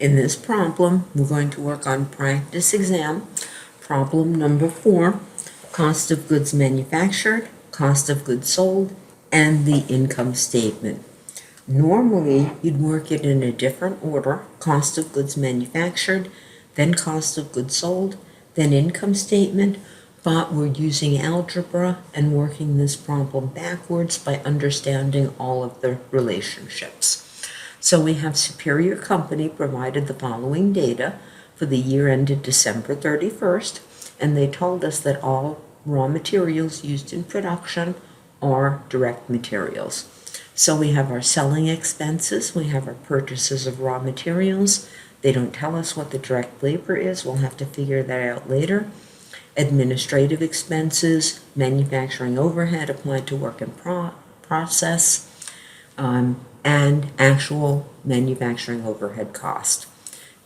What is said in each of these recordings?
In this problem, we're going to work on practice exam. Problem number 4, cost of goods manufactured, cost of goods sold, and the income statement. Normally, you'd work it in a different order: cost of goods manufactured, then cost of goods sold, then income statement, but we're using algebra and working this problem backwards by understanding all of the relationships. So we have Superior Company provided the following data for the year ended December 31st, and they told us that all raw materials used in production are direct materials. So we have our selling expenses, we have our purchases of raw materials. They don't tell us what the direct labor is, we'll have to figure that out later. Administrative expenses, manufacturing overhead applied to work in process, and actual manufacturing overhead cost.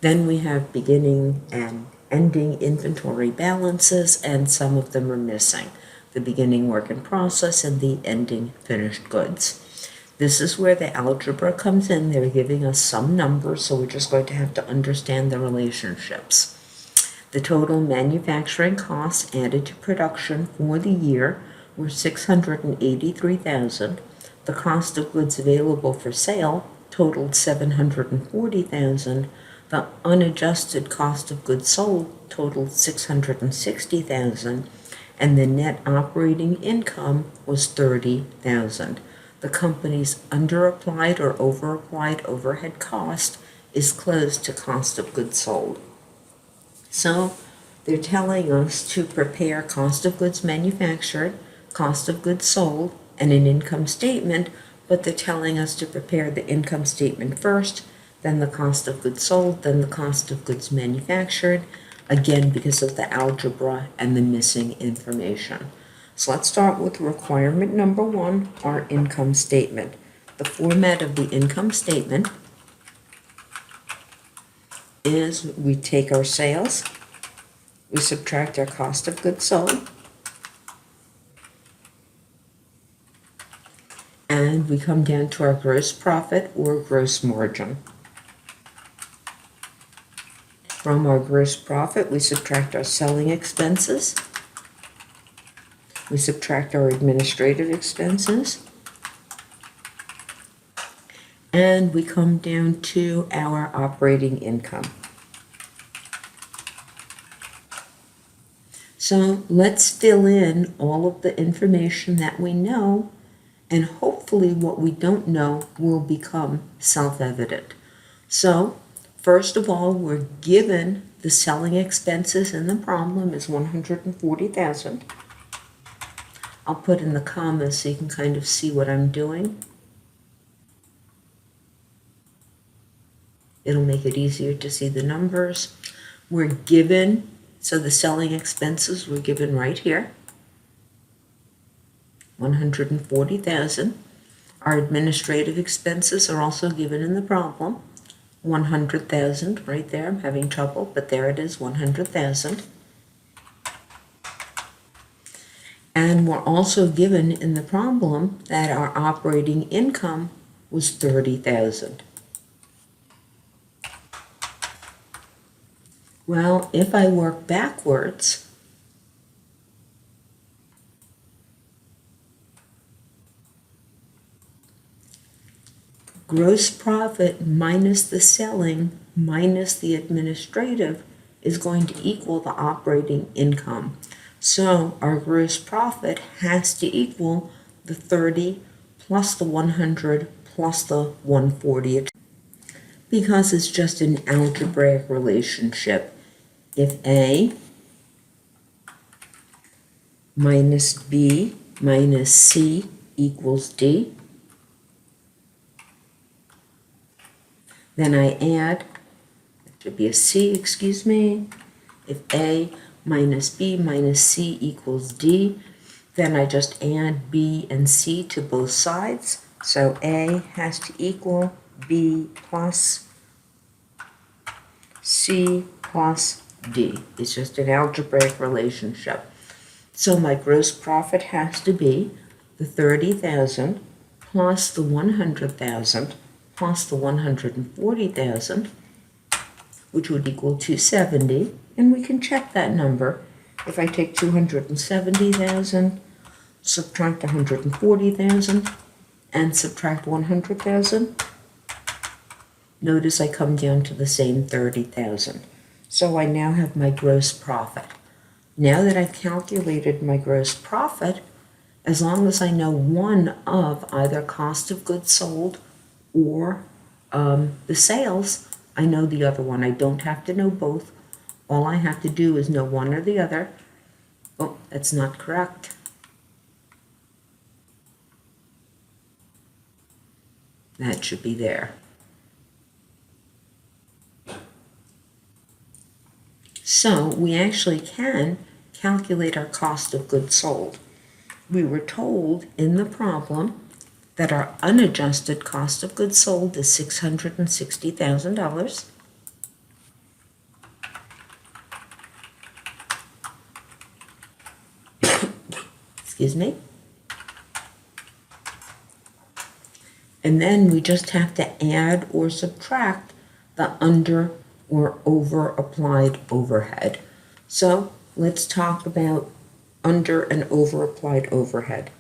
Then we have beginning and ending inventory balances, and some of them are missing: the beginning work in process and the ending finished goods. This is where the algebra comes in. They're giving us some numbers, so we're just going to have to understand the relationships. The total manufacturing costs added to production for the year were $683,000. The cost of goods available for sale totaled $740,000. The unadjusted cost of goods sold totaled $660,000, and the net operating income was $30,000. The company's underapplied or overapplied overhead cost is close to cost of goods sold. So they're telling us to prepare cost of goods manufactured, cost of goods sold, and an income statement, but they're telling us to prepare the income statement first, then the cost of goods sold, then the cost of goods manufactured, again because of the algebra and the missing information. So let's start with requirement number 1, our income statement. The format of the income statement is we take our sales, we subtract our cost of goods sold, and we come down to our gross profit or gross margin. From our gross profit, we subtract our selling expenses, we subtract our administrative expenses, and we come down to our operating income. So let's fill in all of the information that we know, and hopefully what we don't know will become self-evident. So first of all, we're given the selling expenses in the problem is $140,000. I'll put in the commas so you can kind of see what I'm doing. It'll make it easier to see the numbers. We're given, so the selling expenses were given right here, $140,000. Our administrative expenses are also given in the problem, $100,000 right there. I'm having trouble, but there it is, $100,000. And we're also given in the problem that our operating income was $30,000. Well, if I work backwards, gross profit minus the selling minus the administrative is going to equal the operating income. So our gross profit has to equal the 30 plus the 100 plus the 140, because it's just an algebraic relationship. If A minus B minus C equals D, then I add, it should be a C, excuse me. If A minus B minus C equals D, then I just add B and C to both sides. So A has to equal B plus C plus D. It's just an algebraic relationship. So my gross profit has to be the 30,000 plus the 100,000 plus the 140,000 which would equal 270, and we can check that number. If I take 270,000, subtract 140,000, and subtract 100,000, notice I come down to the same 30,000. So I now have my gross profit. Now that I've calculated my gross profit, as long as I know one of either cost of goods sold or the sales, I know the other one. I don't have to know both. All I have to do is know one or the other. Oh, that's not correct. That should be there. So we actually can calculate our cost of goods sold. We were told in the problem that our unadjusted cost of goods sold is $660,000. Excuse me. And then we just have to add or subtract the under or over applied overhead. So let's talk about under and over applied overhead.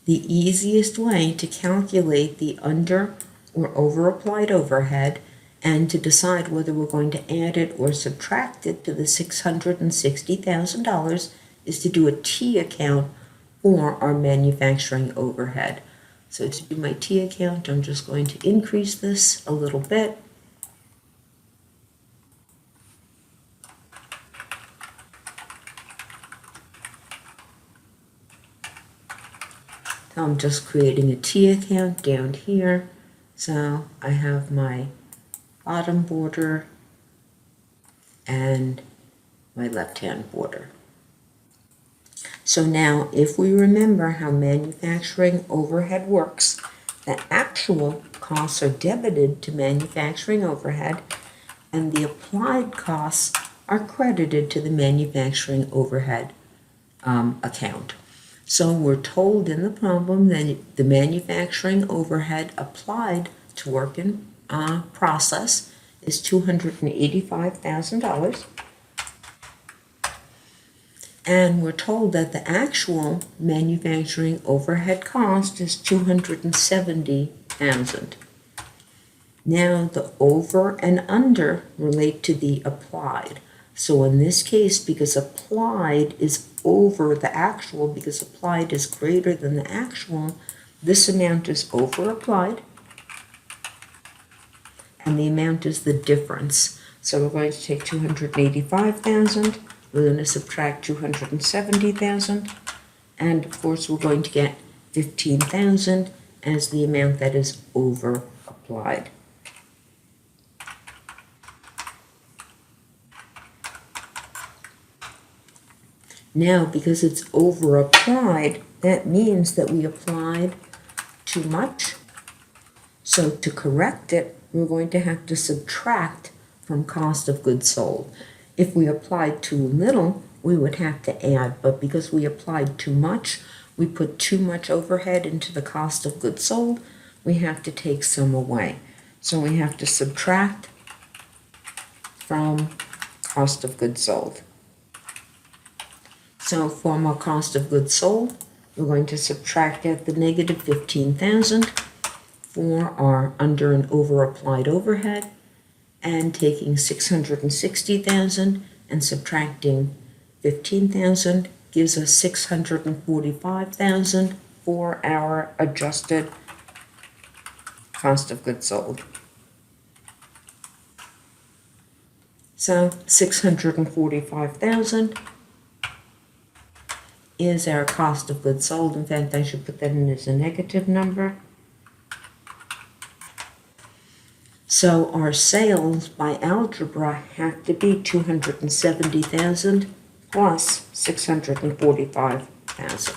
The easiest way to calculate the under or over applied overhead and to decide whether we're going to add it or subtract it to the $660,000 is to do a T account for our manufacturing overhead. So to do my T account, I'm just going to increase this a little bit. I'm just creating a T account down here. So I have my bottom border and my left-hand border. So now if we remember how manufacturing overhead works, the actual costs are debited to manufacturing overhead and the applied costs are credited to the manufacturing overhead account. So we're told in the problem that the manufacturing overhead applied to work in process is $285,000. And we're told that the actual manufacturing overhead cost is $270,000. Now the over and under relate to the applied. So in this case, because applied is over the actual, because applied is greater than the actual, this amount is over applied, and the amount is the difference. So we're going to take 285,000, we're going to subtract 270,000, and of course we're going to get 15,000 as the amount that is over applied. Now, because it's over applied, that means that we applied too much. So to correct it, we're going to have to subtract from cost of goods sold. If we applied too little, we would have to add, but because we applied too much, we put too much overhead into the cost of goods sold, we have to take some away. So we have to subtract from cost of goods sold. So from our cost of goods sold, we're going to subtract out the negative 15,000 for our under and over applied overhead, and taking 660,000 and subtracting 15,000 gives us 645,000 for our adjusted cost of goods sold. So 645,000 is our cost of goods sold. In fact, I should put that in as a negative number. So our sales by algebra have to be 270,000 plus 645,000.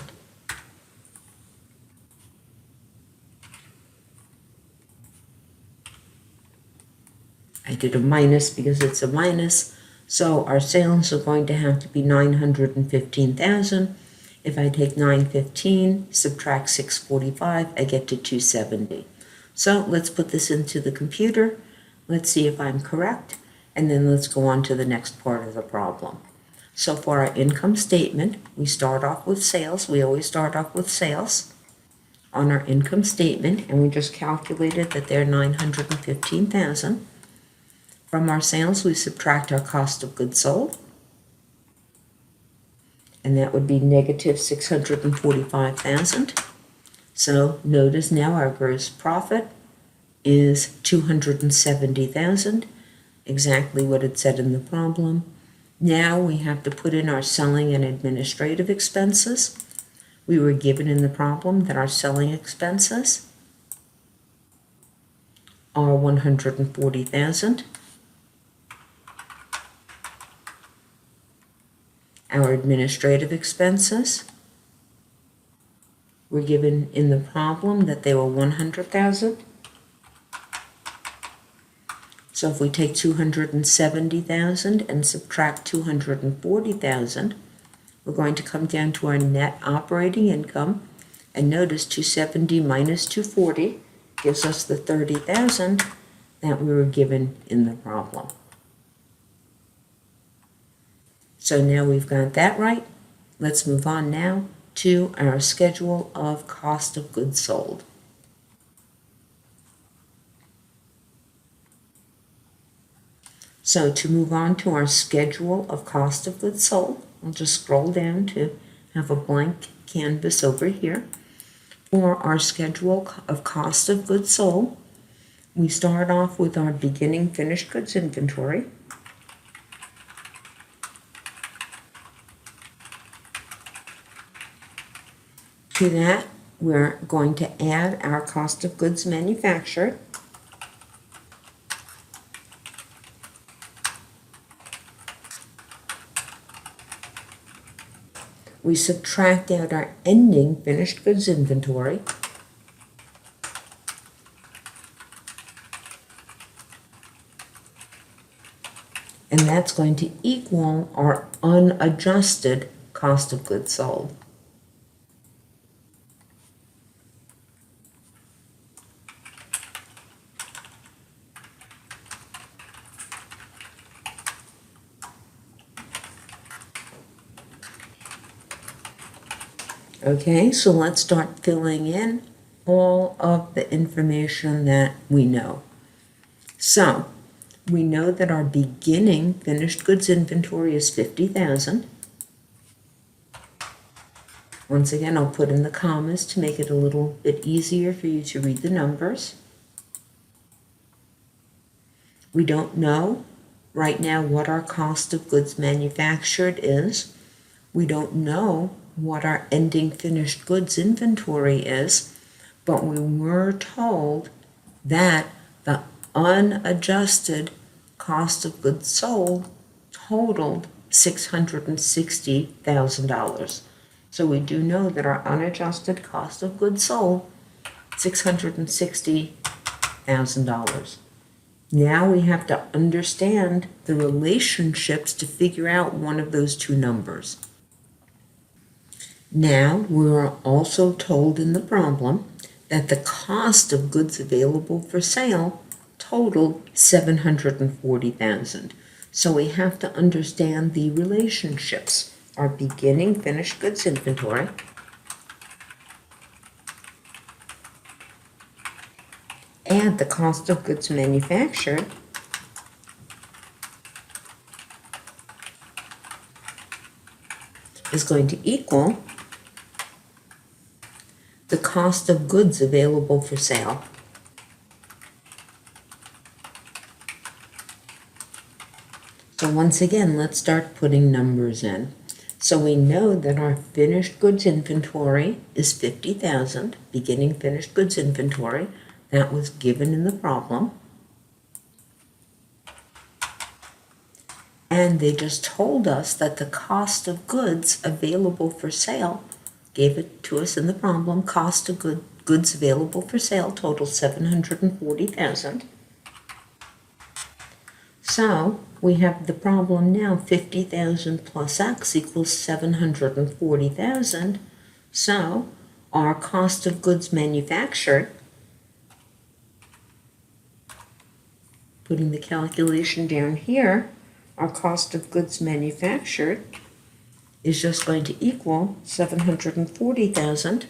I did a minus because it's a minus. So our sales are going to have to be 915,000. If I take 915, subtract 645, I get to 270. So let's put this into the computer. Let's see if I'm correct, and then let's go on to the next part of the problem. So for our income statement, we start off with sales. We always start off with sales on our income statement, and we just calculated that they're $915,000. From our sales, we subtract our cost of goods sold, and that would be negative $645,000. So notice now our gross profit is $270,000, exactly what it said in the problem. Now we have to put in our selling and administrative expenses. We were given in the problem that our selling expenses are $140,000. Our administrative expenses were given in the problem that they were $100,000. So if we take $270,000 and subtract $240,000, we're going to come down to our net operating income, and notice 270 minus 240 gives us the $30,000 that we were given in the problem. So now we've got that right. Let's move on now to our schedule of cost of goods sold. So to move on to our schedule of cost of goods sold, I'll just scroll down to have a blank canvas over here. For our schedule of cost of goods sold, we start off with our beginning finished goods inventory. To that, we're going to add our cost of goods manufactured. We subtract out our ending finished goods inventory. And that's going to equal our unadjusted cost of goods sold. Okay, so let's start filling in all of the information that we know. So, we know that our beginning finished goods inventory is $50,000. Once again, I'll put in the commas to make it a little bit easier for you to read the numbers. We don't know right now what our cost of goods manufactured is. We don't know what our ending finished goods inventory is, but we were told that the unadjusted cost of goods sold totaled $660,000. So we do know that our unadjusted cost of goods sold, $660,000. Now we have to understand the relationships to figure out one of those two numbers. Now, we are also told in the problem that the cost of goods available for sale totaled $740,000. So we have to understand the relationships. Our beginning finished goods inventory and the cost of goods manufactured is going to equal the cost of goods available for sale So once again, let's start putting numbers in. So we know that our finished goods inventory is 50,000, beginning finished goods inventory. That was given in the problem. And they just told us that the cost of goods available for sale, gave it to us in the problem, cost of goods available for sale total $740,000. So we have the problem now, 50,000 plus X equals 740,000. So our cost of goods manufactured, putting the calculation down here, our cost of goods manufactured is just going to equal 740,000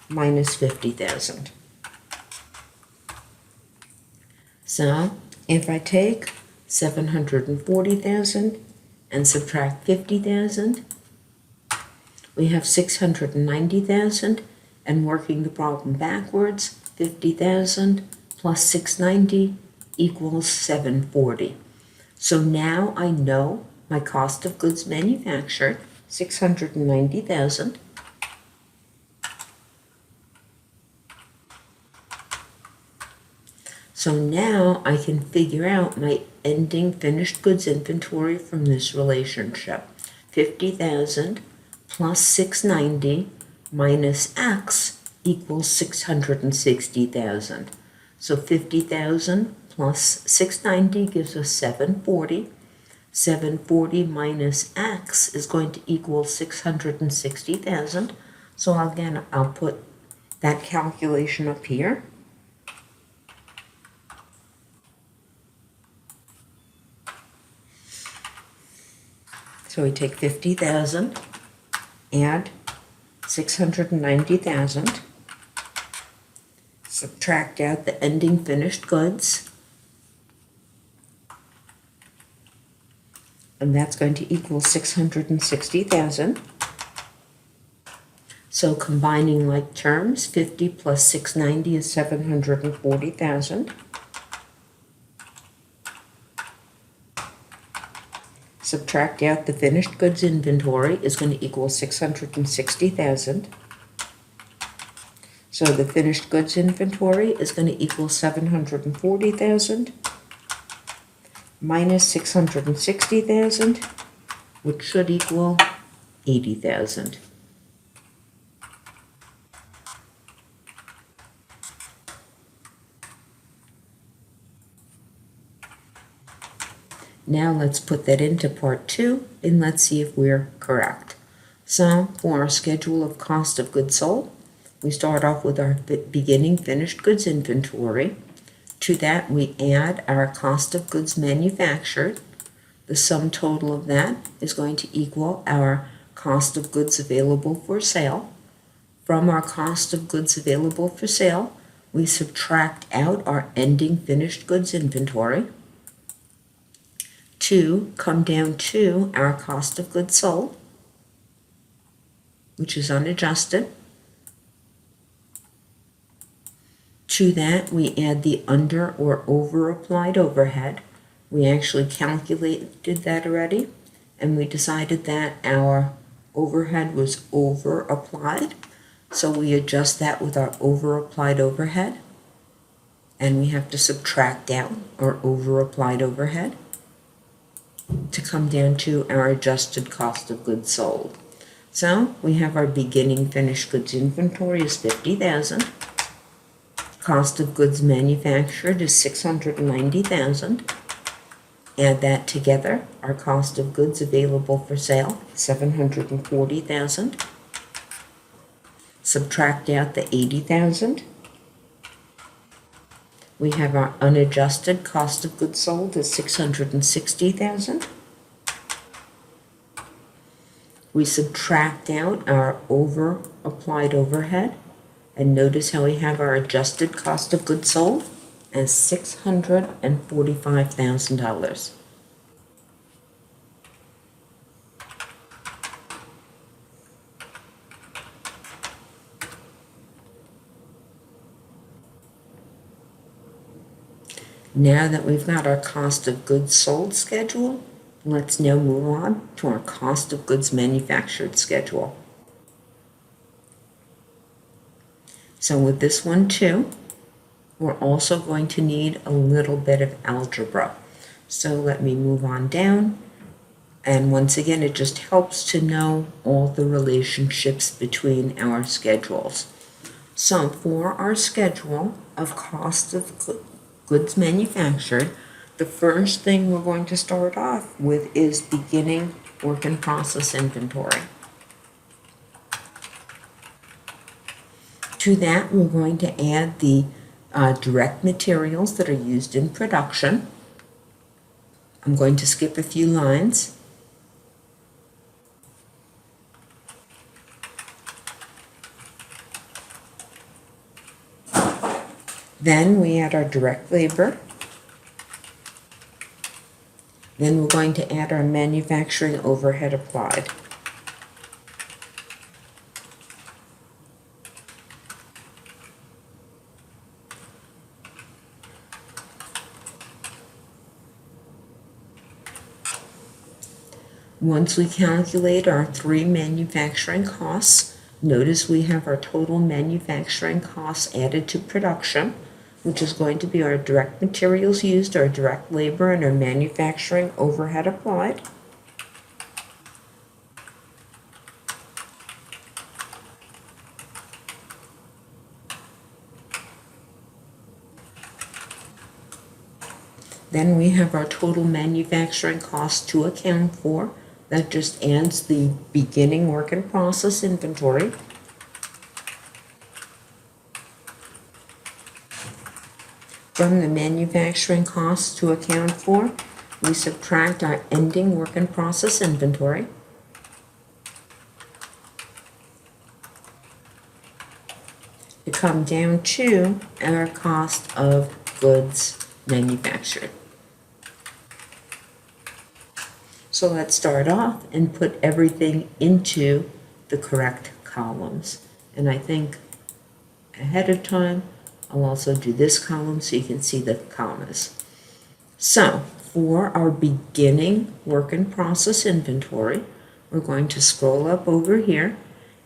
minus 50,000. So if I take 740,000 and subtract 50,000, we have 690,000, and working the problem backwards, 50,000 plus 690 equals 740. So now I know my cost of goods manufactured, 690,000, so now I can figure out my ending finished goods inventory from this relationship. 50,000 plus 690 minus X equals 660,000. So 50,000 plus 690 gives us 740. 740 minus X is going to equal 660,000. So again, I'll put that calculation up here. So we take 50,000, add 690,000, subtract out the ending finished goods, and that's going to equal 660,000. So combining like terms, 50 plus 690 is 740,000. Subtract out the finished goods inventory is going to equal 660,000. So the finished goods inventory is going to equal 740,000 minus 660,000, which should equal 80,000. Now let's put that into part 2 and let's see if we're correct. So for our schedule of cost of goods sold, we start off with our beginning finished goods inventory. To that we add our cost of goods manufactured. The sum total of that is going to equal our cost of goods available for sale. From our cost of goods available for sale, we subtract out our ending finished goods inventory to come down to our cost of goods sold, which is unadjusted. To that, we add the under or over applied overhead. We actually calculated that already, and we decided that our overhead was over applied. So we adjust that with our over applied overhead, and we have to subtract out our over applied overhead to come down to our adjusted cost of goods sold. So we have our beginning finished goods inventory is 50,000. Cost of goods manufactured is 690,000. Add that together, our cost of goods available for sale, 740,000. Subtract out the 80,000. We have our unadjusted cost of goods sold is 660,000. We subtract out our over applied overhead, and notice how we have our adjusted cost of goods sold as $645,000. Now that we've got our cost of goods sold schedule, let's now move on to our cost of goods manufactured schedule. So with this one too, we're also going to need a little bit of algebra. So let me move on down. And once again, it just helps to know all the relationships between our schedules. So for our schedule of cost of goods manufactured, The first thing we're going to start off with is beginning work in process inventory. To that, we're going to add the direct materials that are used in production. I'm going to skip a few lines. Then we add our direct labor. Then we're going to add our manufacturing overhead applied. Once we calculate our three manufacturing costs, notice we have our total manufacturing costs added to production, which is going to be our direct materials used, our direct labor, and our manufacturing overhead applied. Then we have our total manufacturing costs to account for. That just adds the beginning work in process inventory. From the manufacturing costs to account for, we subtract our ending work in process inventory. To come down to our cost of goods manufactured. So let's start off and put everything into the correct columns. And I think ahead of time, I'll also do this column so you can see the commas. So for our beginning work in process inventory, we're going to scroll up over here,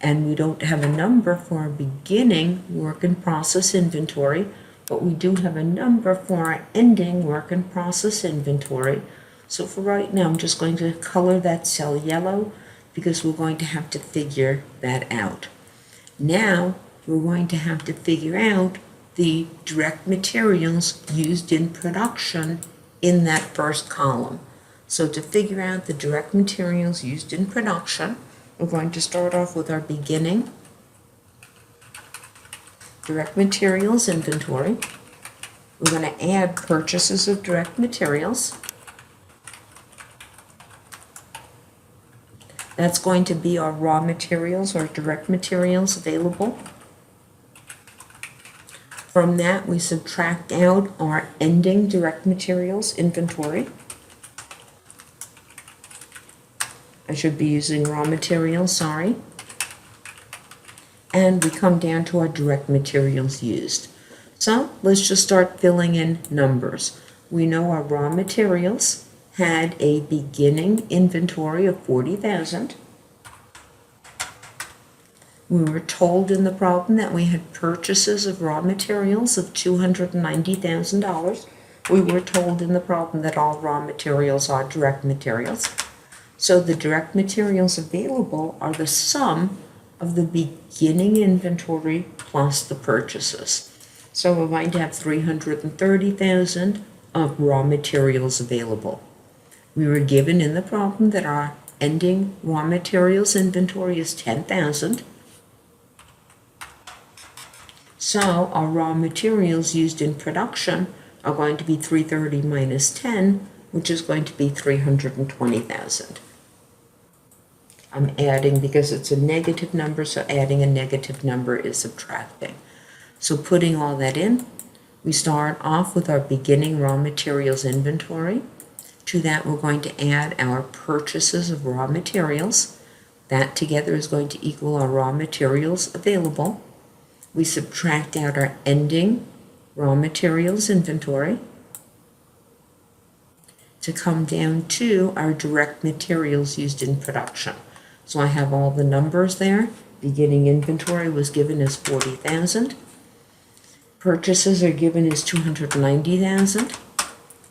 and we don't have a number for our beginning work in process inventory, but we do have a number for our ending work in process inventory. So for right now, I'm just going to color that cell yellow because we're going to have to figure that out. Now, we're going to have to figure out the direct materials used in production in that first column. So to figure out the direct materials used in production, we're going to start off with our beginning direct materials inventory. We're going to add purchases of direct materials. That's going to be our raw materials or direct materials available. From that, we subtract out our ending direct materials inventory. I should be using raw materials, sorry. And we come down to our direct materials used. So let's just start filling in numbers. We know our raw materials had a beginning inventory of 40,000. We were told in the problem that we had purchases of raw materials of $290,000. We were told in the problem that all raw materials are direct materials. So the direct materials available are the sum of the beginning inventory plus the purchases. So we're going to have 330,000 of raw materials available. We were given in the problem that our ending raw materials inventory is 10,000. So our raw materials used in production are going to be 330 minus 10, which is going to be 320,000. I'm adding because it's a negative number, so adding a negative number is subtracting. So putting all that in, we start off with our beginning raw materials inventory. To that, we're going to add our purchases of raw materials. That together is going to equal our raw materials available. We subtract out our ending raw materials inventory to come down to our direct materials used in production. So I have all the numbers there. Beginning inventory was given as 40,000. Purchases are given as 290,000.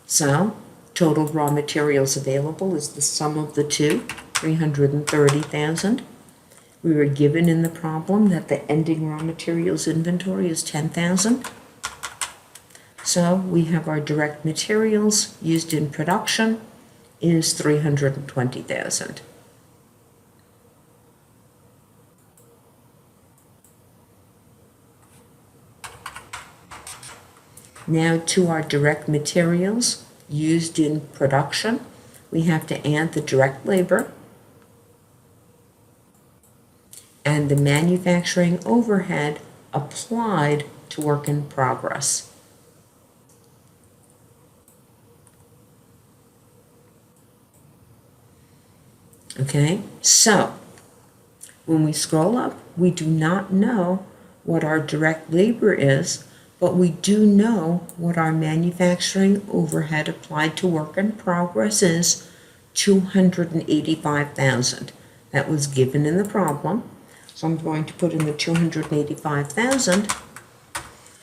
So total raw materials available is the sum of the two, 330,000. We were given in the problem that the ending raw materials inventory is 10,000. So we have our direct materials used in production is $320,000. Now to our direct materials used in production, we have to add the direct labor and the manufacturing overhead applied to work in progress. Okay, so when we scroll up, we do not know what our direct labor is, but we do know what our manufacturing overhead applied to work in progress is, $285,000. That was given in the problem. So I'm going to put in the $285,000.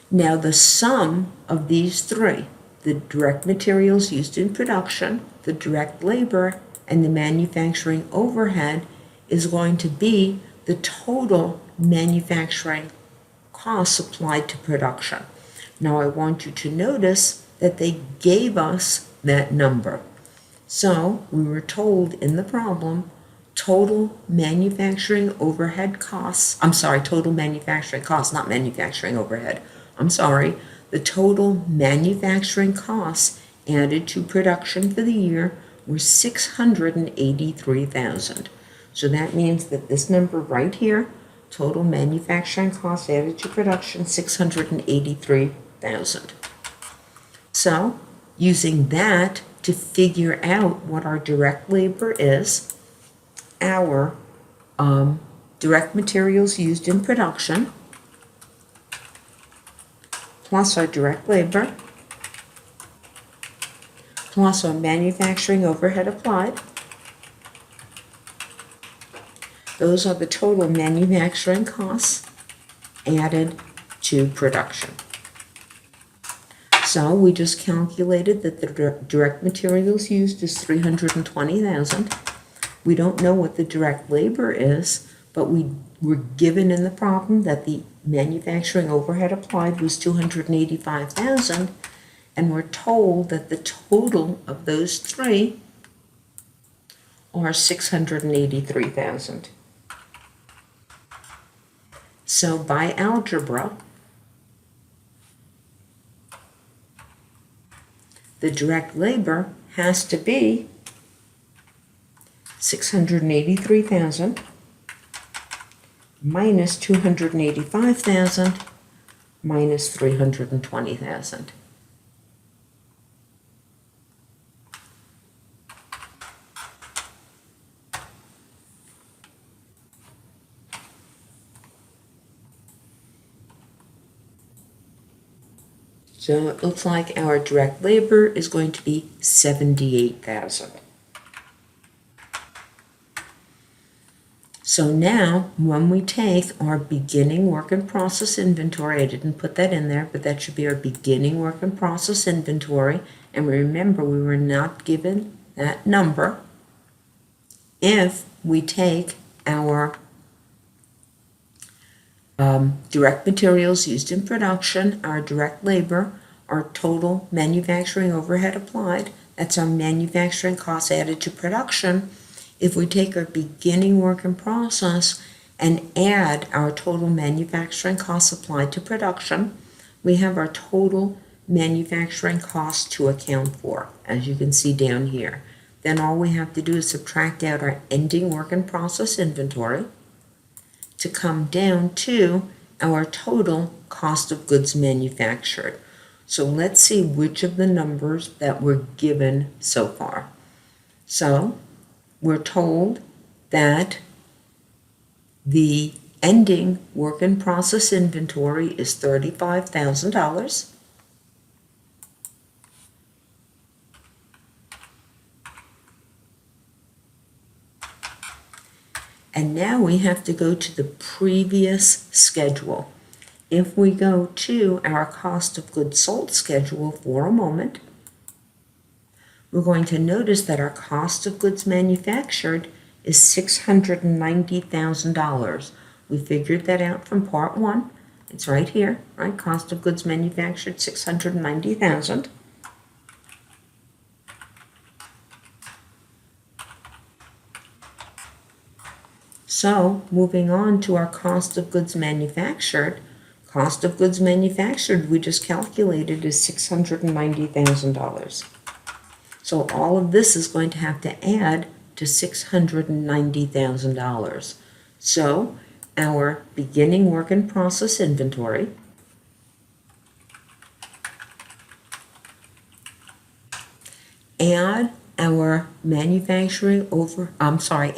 Now the sum of these three, the direct materials used in production, the direct labor, and the manufacturing overhead, is going to be the total manufacturing costs applied to production. Now I want you to notice that they gave us that number. So we were told in the problem, total manufacturing overhead costs, total manufacturing costs, not manufacturing overhead. The total manufacturing costs added to production for the year were $683,000. So that means that this number right here, total manufacturing costs added to production, $683,000. So using that to figure out what our direct labor is, our direct materials used in production plus our direct labor plus our manufacturing overhead applied. Those are the total manufacturing costs added to production. So we just calculated that the direct materials used is $320,000. We don't know what the direct labor is, but we were given in the problem that the manufacturing overhead applied was $285,000, and we're told that the total of those three are $683,000. So by algebra, the direct labor has to be $683,000 minus $285,000 minus $320,000. So it looks like our direct labor is going to be $78,000. So now, when we take our beginning work in process inventory, I didn't put that in there, but that should be our beginning work in process inventory. And remember, we were not given that number. If we take our direct materials used in production, our direct labor, our total manufacturing overhead applied, that's our manufacturing costs added to production. If we take our beginning work in process and add our total manufacturing costs applied to production, we have our total manufacturing costs to account for, as you can see down here. Then all we have to do is subtract out our ending work in process inventory to come down to our total cost of goods manufactured. So let's see which of the numbers that we're given so far. So we're told that the ending work in process inventory is $35,000. And now we have to go to the previous schedule. If we go to our cost of goods sold schedule for a moment, we're going to notice that our cost of goods manufactured is $690,000. We figured that out from part 1. It's right here, right? Cost of goods manufactured, $690,000. So, moving on to our cost of goods manufactured. Cost of goods manufactured, we just calculated, is $690,000. So all of this is going to have to add to $690,000. So our beginning work in process inventory add our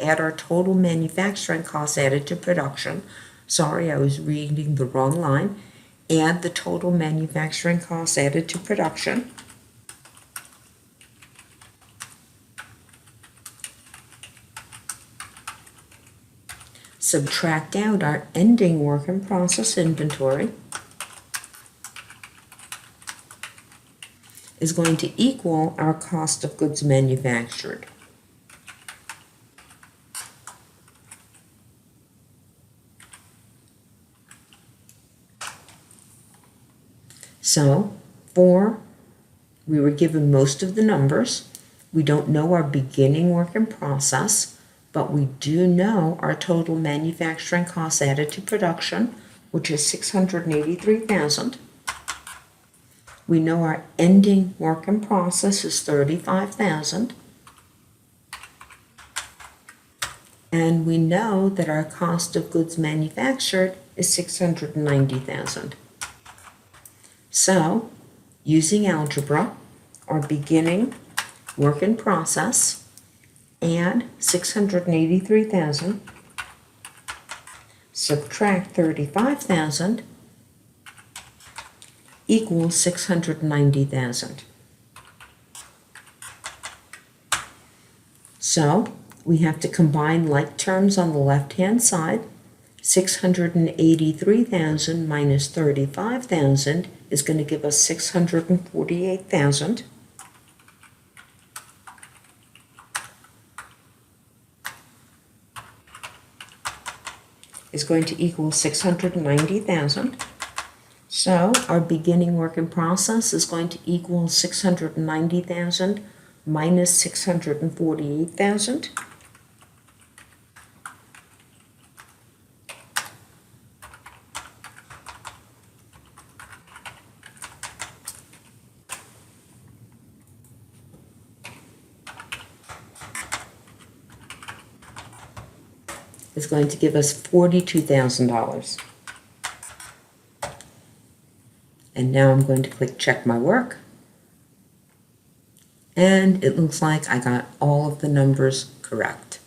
add our total manufacturing costs added to production. Sorry, I was reading the wrong line. Add the total manufacturing costs added to production. Subtract out our ending work in process inventory is going to equal our cost of goods manufactured. So, we were given most of the numbers. We don't know our beginning work in process, but we do know our total manufacturing costs added to production, which is $683,000. We know our ending work in process is $35,000. And we know that our cost of goods manufactured is $690,000. So, using algebra, our beginning work in process, add $683,000, subtract $35,000, equals $690,000. So we have to combine like terms on the left-hand side. $683,000 minus $35,000 is going to give us $648,000. Is going to equal $690,000. So our beginning work in process is going to equal $690,000 minus $648,000. Is going to give us $42,000. And now I'm going to click check my work. And it looks like I got all of the numbers correct.